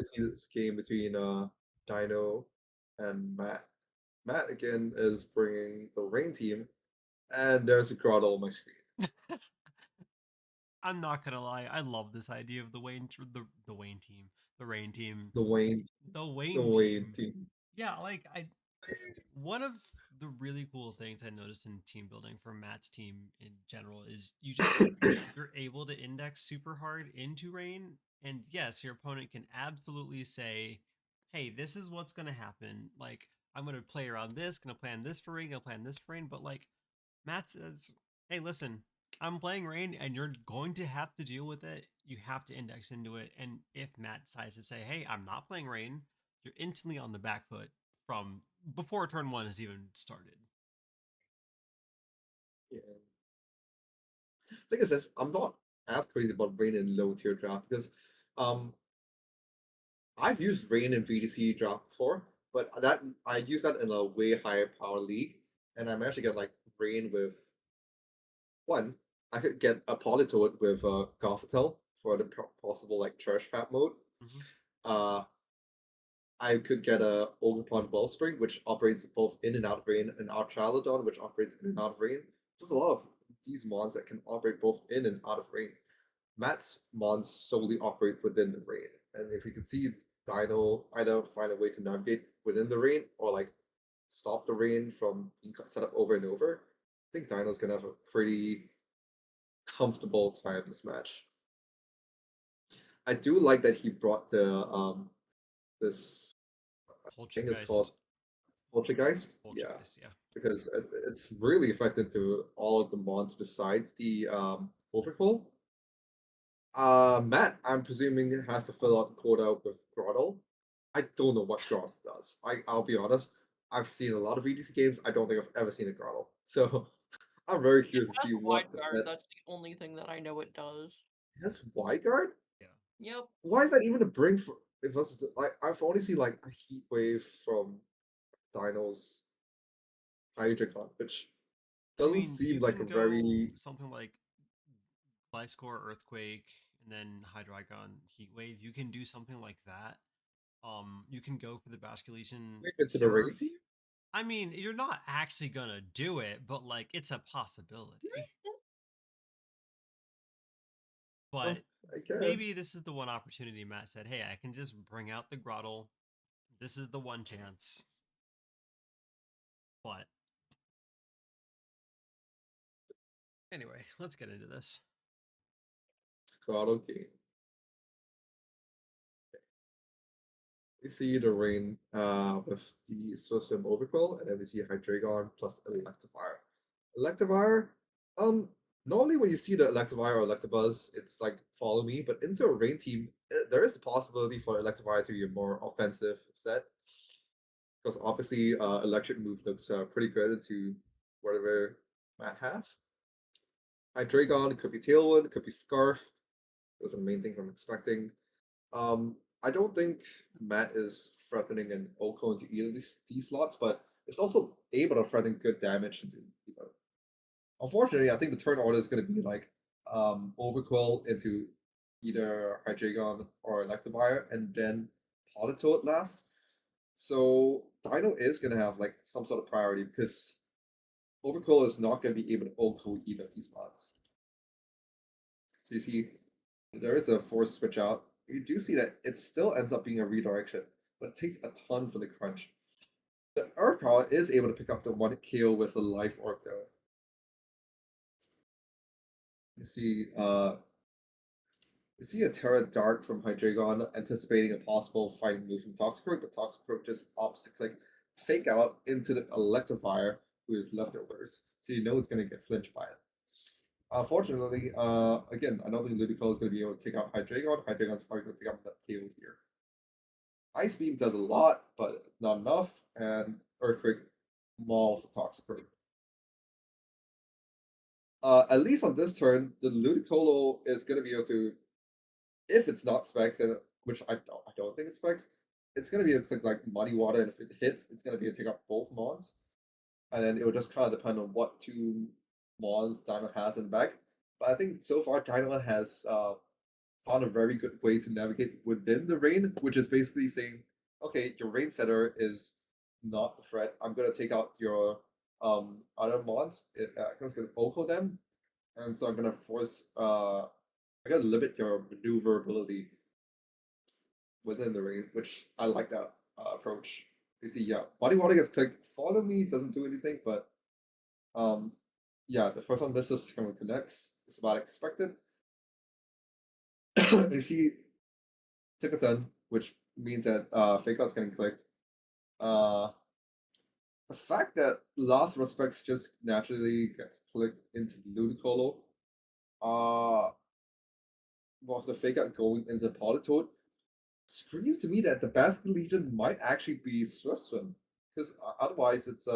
see this game between Dino and Matt. Matt again is bringing the Rain team, and there's a grotto on my screen. I'm not gonna lie, I love this idea of the Wayne team, the Rain team, The Wayne, the the Wayne Wayne team. team. Yeah, like I one of the really cool things I noticed in team building for Matt's team in general is you're able to index super hard into Rain, and yes, your opponent can absolutely say, "Hey, this is what's gonna happen. Like, I'm gonna play around this, gonna plan this for Rain, gonna plan this for Rain." But like Matt says, "Hey, listen, I'm playing Rain, and you're going to have to deal with it. You have to index into it." And if Matt decides to say, "Hey, I'm not playing Rain," you're instantly on the back foot from before turn one has even started. Yeah. Thing is, this, I'm not as crazy about Rain in low tier draft because um I've used Rain in VDC draft before, but that I use that in a way higher power league, and I managed to get like Rain with one. I could get a Politoed with Gothitelle for the possible like Cherish Trap mode. Mm-hmm. Uh, I could get a Ogerpon Wellspring, which operates both in and out of rain, and Archalodon, which operates in and out of rain. There's a lot of these mons that can operate both in and out of rain. Matt's mons solely operate within the rain, and if we could see Dino either find a way to navigate within the rain or like stop the rain from being set up over and over, I think Dino's gonna have a pretty comfortable time this match. I do like that he brought the this thing is called Poltergeist, Poltergeist. Yeah, Poltergeist, yeah. because it's really effective to all of the mons besides the Overcall. Matt, I'm presuming has to fill out the quota with Grotto. I don't know what Grotto does. I'll be honest. I've seen a lot of EDC games. I don't think I've ever seen a Grotto. So I'm very It curious to has see wide what the guard. set That's the only thing that I know it does. has. Wide guard. Yeah. Yep. Why is that even a bring for? If us like I've only seen like a heat wave from Dino's Hydreigon, which I doesn't mean, seem you like a can go very something like Gliscor, Earthquake, and then Hydreigon, Heatwave. You can do something like that. You can go for the Basculation maybe into the Surf. rain team. I mean, you're not actually gonna do it, but like it's a possibility. Oh, But I guess. maybe this is the one opportunity Matt said, "Hey, I can just bring out the Grottle. This is the one chance." But anyway, let's get into this. Squad okay. We see the rain with the Swim Overquill, and then we see Hydreigon plus Electivire. Electivire, um, normally when you see the Electivire or Electabuzz, it's like follow me, but into a rain team, there is the possibility for Electivire to be a more offensive set. Because obviously, electric move looks pretty good into whatever Matt has. Hydreigon could be Tailwind, could be Scarf. Those are the main things I'm expecting. I don't think Matt is threatening an Oko into either of these slots, but it's also able to threaten good damage into. Unfortunately, I think the turn order is going to be like Overquill into either Hydreigon or Electivire, and then Politoed last. So Dino is going to have like some sort of priority because Overquill is not going to be able to Oko either of these mods. So you see, there is a force switch out. You do see that it still ends up being a redirection, but it takes a ton for the crunch. The Earth Power is able to pick up the one KO with a Life Orb though. You see, you see a Terra Dark from Hydreigon anticipating a possible fighting move from Toxicroak, but Toxicroak just opts to click Fake Out into the Electivire, who is leftovers. So you know it's going to get flinched by it. Unfortunately, again, I don't think Ludicolo is going to be able to take out Hydreigon. Hydreigon's probably going to pick up that KO here. Ice Beam does a lot, but it's not enough, and Earthquake mauls the Toxicroak. At least on this turn, the Ludicolo is going to be able to, if it's not specs, and which I don't think it's specs, it's going to be able to click like Muddy Water, and if it hits, it's going to be able to take out both mons, and then it will just kind of depend on what two mons Dino has in back. But I think so far Dino has found a very good way to navigate within the rain, which is basically saying, okay, your rain setter is not a threat. I'm gonna take out your other mons. I'm just gonna OHKO them, and so I'm gonna force I gotta limit your maneuverability within the rain, which I like that approach. You see, yeah, body water gets clicked. Follow me doesn't do anything, but um, yeah, the first one misses kind of connects. It's about expected. You see, took a turn, which means that fake out's getting clicked. Uh, the fact that last respects just naturally gets clicked into the Ludicolo, while the fake out going into the Polytoad, screams to me that the Basket Legion might actually be Swift Swim. Because otherwise, it's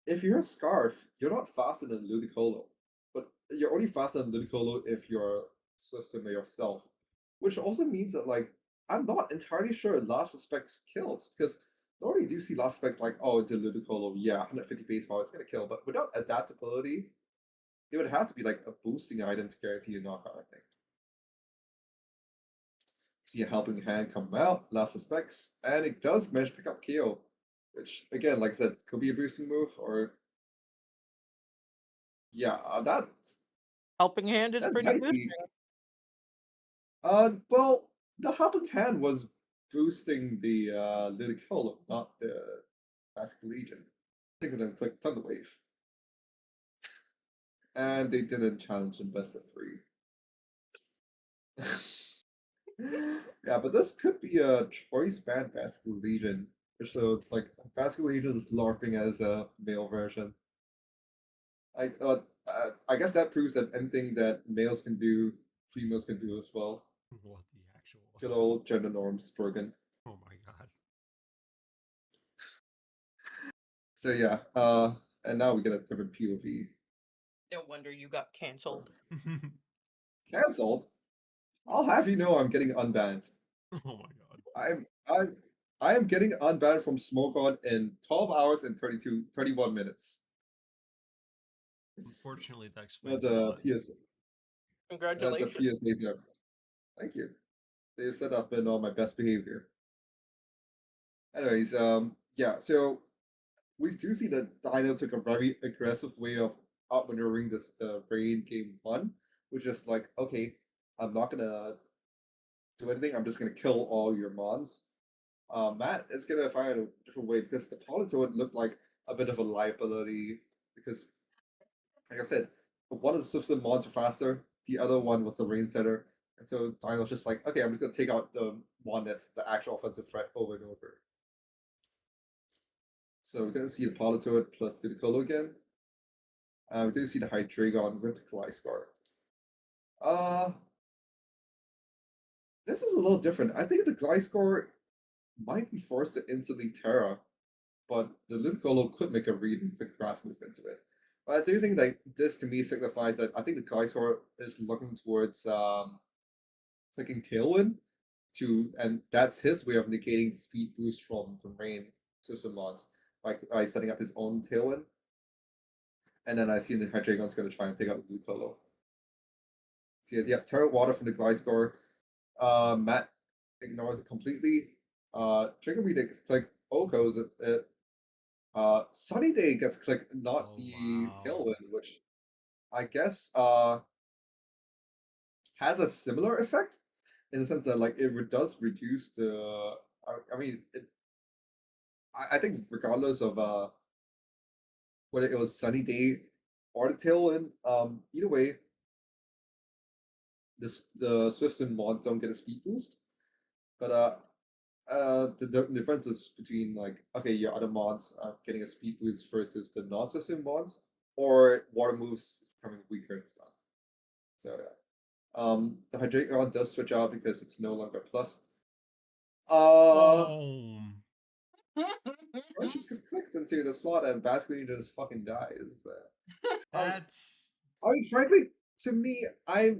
if you're a Scarf, you're not faster than Ludicolo. But you're only faster than Ludicolo if you're Swift Swimmer yourself. Which also means that, like, I'm not entirely sure Last Respect's kills. Because normally you do see Last Respect, like, oh, into Ludicolo, yeah, 150 base power, it's gonna kill. But without adaptability, it would have to be like a boosting item to guarantee a knockout, I think. See a helping hand come out, last respects, and it does manage to pick up KO, which again, like I said, could be a boosting move or yeah, Helping hand is that pretty might boosting. be. Well, the helping hand was boosting the Ludicolo, not the Basque Legion. I think it then clicked Thunderwave, and they didn't challenge in best of three. Yeah, but this could be a choice band Basque Legion. So it's like Basque Legion is LARPing as a male version. I guess that proves that anything that males can do, females can do as well. What the actual? Good old gender norms broken. Oh my god. So yeah, and now we get a different POV. No wonder you got canceled. Cancelled. I'll have you know I'm getting unbanned. Oh my god. I am getting unbanned from SmokeOn in 12 hours and 31 minutes. Unfortunately, that explains That's a a lot. PS. That's a Congratulations. PSA to. Thank you. They said I've been on my best behavior. Anyways, yeah. So we do see that Dino took a very aggressive way of outmaneuvering this rain game one, which is like, okay, I'm not gonna do anything. I'm just gonna kill all your mons. Matt is gonna find a different way because the Politoad looked like a bit of a liability because, like I said, one of the Swift mons are faster, the other one was the rain setter, and so Dino's just like, okay, I'm just gonna take out the one that's the actual offensive threat over and over. So we're gonna see the Politoad plus Ludicolo again. We do see the Hydreigon with the Gliscor. Uh, this is a little different. I think the Gliscor might be forced to instantly Terra, but the Ludicolo could make a read and the grass move into it. But I do think that this to me signifies that I think the Gliscor is looking towards clicking Tailwind to, and that's his way of negating the speed boost from the rain system mods by setting up his own Tailwind. And then I see the Hydreigon's going to try and take out the Ludicolo. See, yeah, Terra Water from the Gliscor. Matt ignores it completely. Trigger Read gets clicked. OHKOs it. Sunny Day gets clicked, not Oh, the wow. Tailwind, which I guess has a similar effect in the sense that like it does reduce the. I mean, I think regardless of whether it was Sunny Day or the Tailwind, either way, the Swifts and Mons don't get a speed boost. But the difference is between like okay, your other mods getting a speed boost versus the non-system mods, or water moves becoming weaker and stuff. So yeah, the Hydreigon does switch out because it's no longer plus. Oh. Or just gets clicked into the slot and basically just fucking dies. That's I mean, frankly, to me, I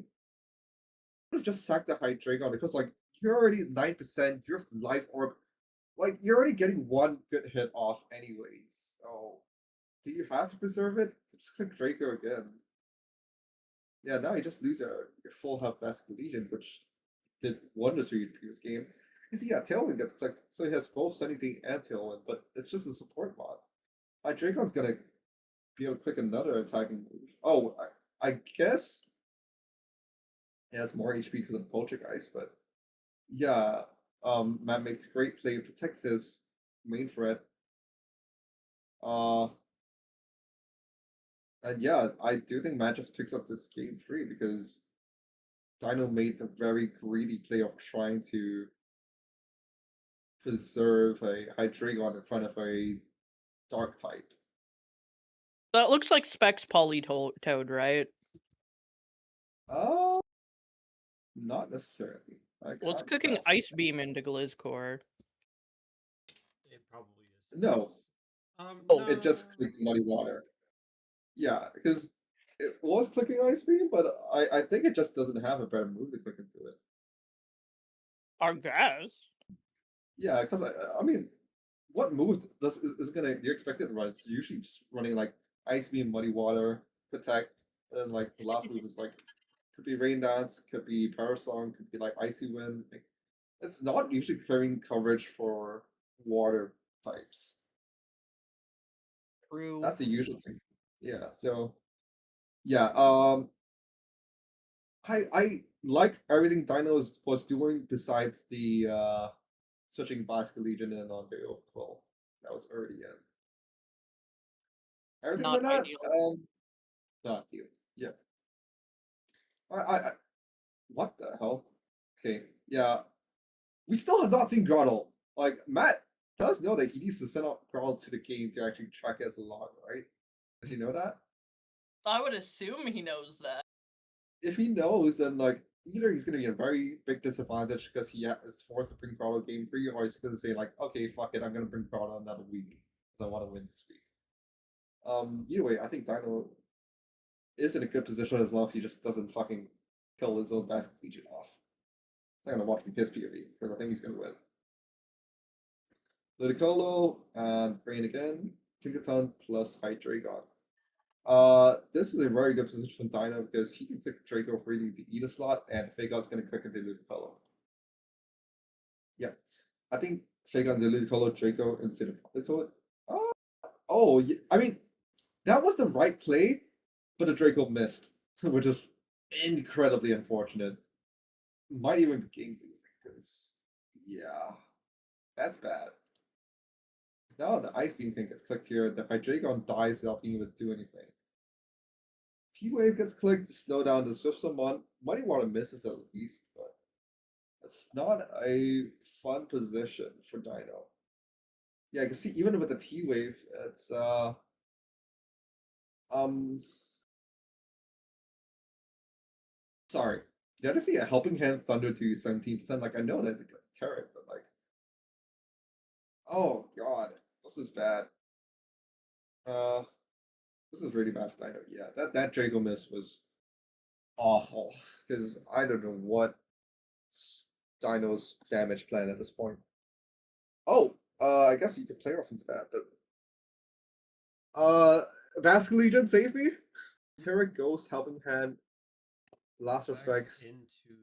would have just sacked the Hydreigon because like you're already 9%, your life orb, like you're already getting one good hit off anyways. So do you have to preserve it? Just click Draco again. Yeah, now you just lose your full health Basket Legion, which did wonders for you in the previous game. You see, yeah, Tailwind gets clicked, so he has both Sunny Thing and Tailwind, but it's just a support mod. Dracon's gonna be able to click another attacking move. Oh, I guess it has more HP because of Poltergeist, but yeah, Matt makes a great play, protects his main threat. Uh, and yeah, I do think Matt just picks up this game free because Dino made the very greedy play of trying to preserve a Hydreigon in front of a Dark type. That looks like Specs Polytoad, right? Uh, not necessarily. Well, it's can't cooking tell. Ice Beam into Glizzcore. It probably is. No, Oh. No. it just clicked Muddy Water. Yeah, because it was clicking Ice Beam, but I think it just doesn't have a better move to click into it. I guess. Yeah, because I mean, what move is gonna do you expect it to run? It's usually just running like Ice Beam, Muddy Water, Protect, and then like the last move is like could be Rain Dance, could be Power Song, could be like Icy Wind. Like, it's not usually clearing coverage for water types. True. That's the usual thing. Yeah. So yeah. I liked everything Dino was doing besides the switching Basket Legion in on the Overclaw. That was early in. Everything Not than that, ideal. not you. Yeah. I what the hell? Okay, yeah. We still have not seen Grottle. Like Matt does know that he needs to send out Grottle to the game to actually track as a log, right? Does he know that? I would assume he knows that. If he knows, then like either he's gonna be a very big disadvantage because he is forced to bring Grottle game 3, or he's gonna say like, okay, fuck it, I'm gonna bring Grottle another week because I want to win this week. Either way, I think Dino is in a good position as long as he just doesn't fucking kill his own Basket Legion off. I'm gonna watch from his POV because I think he's gonna win. Ludicolo and Brain again. Tinkaton plus Hydreigon. This is a very good position for Dino because he can click Draco freely to eat a slot, and Fagon's gonna click into Ludicolo. Yeah, I think Fagon the Ludicolo Draco into the Politoad. Oh, yeah, I mean that was the right play, but the Draco missed, which is incredibly unfortunate. Might even be game losing because yeah, that's bad. Now the Ice Beam thing gets clicked here, the Hydreigon dies without being able to do anything. T-Wave gets clicked to slow down the Swift Summon. Muddy Water misses at least, but it's not a fun position for Dino. Yeah, I can see even with the T-Wave, it's sorry. Did I see a Helping Hand Thunder to 17%? Like I know that they could tear it, but like oh god, this is bad. Uh this is really bad for Dino. Yeah, that Draco miss was awful because I don't know what Dino's damage plan at this point. Oh, I guess you could play off into that, but Basket Legion, save me. Terra Ghost, Helping Hand, Last Respects. Into the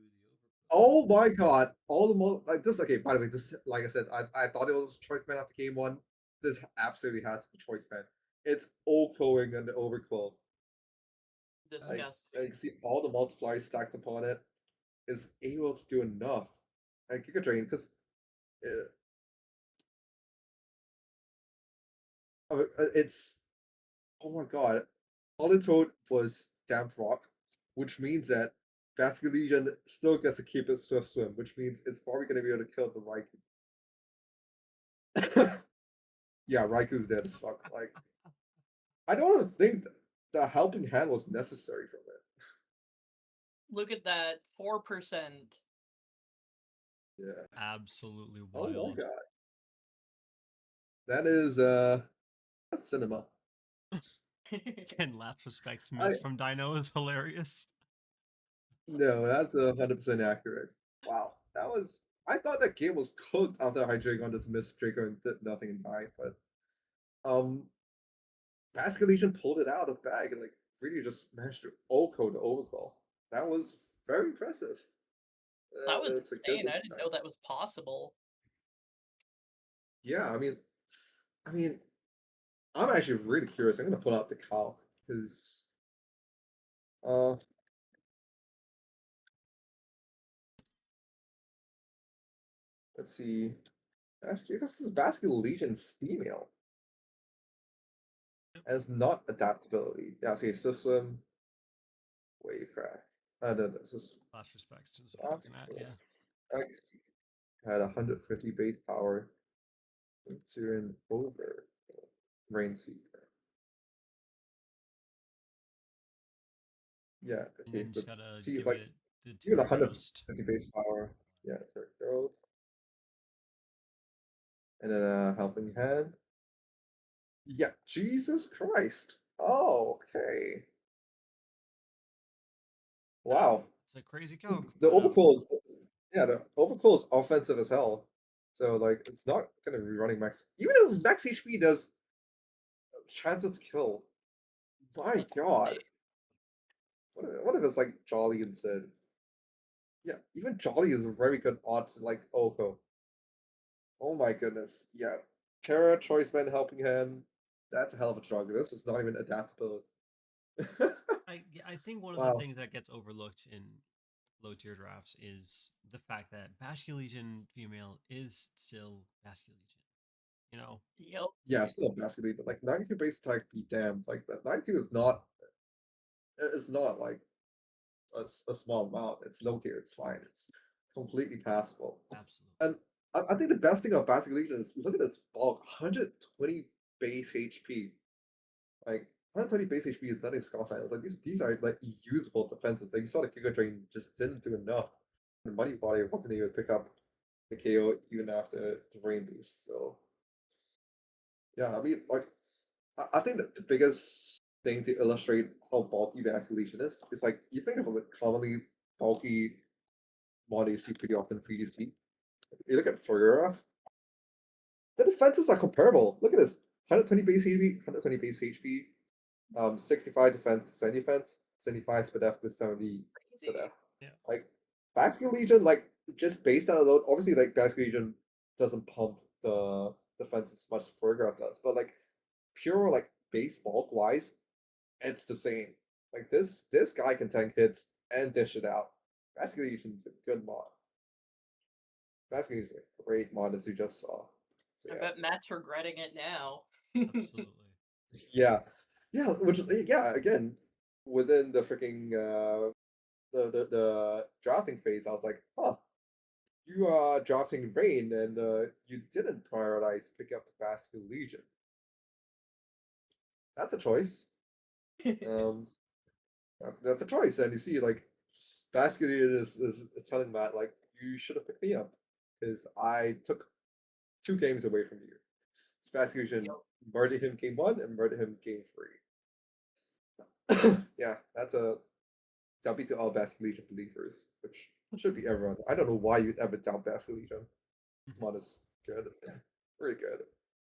Oh my god, all the like this. Okay, by the way, this like I said, I thought it was choice man after game 1. This absolutely has to be choice man. It's Okoing and the Overclaw. Disgusting. I can see all the multipliers stacked upon it. Is able to do enough. And Giga Drain, because it's oh my god, Politoad was Damp Rock, which means that Basket Legion still gets to keep its Swift Swim, which means it's probably going to be able to kill the Raikou. Yeah, Raikou's dead as fuck. Like, I don't even think the Helping Hand was necessary from it. Look at that, 4%. Yeah. absolutely Oh my wild. god. That is that's cinema. And last respects I miss from Dino is hilarious. no, that's 100% accurate. Wow, that was. I thought that game was cooked after Hydreigon just missed Draco and did nothing and died, but Basket Legion pulled it out of the bag in like really just managed to Oko the overcall. That was very impressive. That was That's a good insane. I didn't know design. that was possible. Yeah, I mean, I'm actually really curious. I'm gonna pull out the calc because uh, let's see. This is Basket Legion female as not adaptability. Yeah, see, system wave crash. No, this is Last respects is what you're looking at. Yeah. X had 150 base power to an over rain seeker. Yeah, And okay, then so just let's gotta see give like it the even tier roast. 150 base power. Yeah, there it goes. And then helping hand. Yeah, Jesus Christ. Oh, okay. Wow. It's a crazy calc, The but overcall is the overcall is offensive as hell. So like it's not gonna be running max even though max HP does chances to kill. My That's god. insane. What if it's like Jolly instead? Yeah, even Jolly is a very good odds like Oko. Oh my goodness. Yeah. Terra, Choice Man, Helping Hand. That's a hell of a drug. This is not even adaptable. I think one of the Wow. things that gets overlooked in low tier drafts is the fact that Basket Legion female is still Basket Legion. You know, Yep. Yeah, still a basket lead, but like 92 base attack be damned. Like that 92 is not it's not like a small amount. It's low tier, it's fine. It's completely passable. absolutely. And I think the best thing about Basket Legion is look at its bulk, 120 base HP. Like 120 base HP is nothing Scoffans. Like these are like usable defenses. Like you saw the Giga Drain just didn't do enough. The Money Body wasn't able to pick up the KO even after the rain boost. So yeah, I mean like I think that the biggest thing to illustrate how bulky Basket Legion is like you think of a commonly bulky mod you see pretty often in 3DC. You look at Ferreira, the defenses are comparable. Look at this: 120 base HP, 120 base HP, 65 defense, 70 defense, 75 speed F to 70 speed Crazy. F. Yeah, Like Basket Legion, like just based that alone, obviously like Basket Legion doesn't pump the defense as much as Ferreira does, but like pure like base bulk wise, it's the same. Like this guy can tank hits and dish it out. Basket Legion's a good mod. Basket Legion's a great mod as you just saw. So I yeah. bet Matt's regretting it now. absolutely. Yeah. Yeah, which yeah, again, within the freaking the drafting phase, I was like, huh, you are drafting Rain and you didn't prioritize picking up the Basket Legion. That's a choice. Um that's a choice. And you see like Basket Legion is telling Matt like you should have picked me up because I took 2 games away from you. Basket Legion Yep. murdered him game 1 and murdered him game 3. Yeah, that's a W to all Basket Legion believers, which should be everyone. I don't know why you'd ever doubt Basket Legion. Mhm. Mod is good. Really good.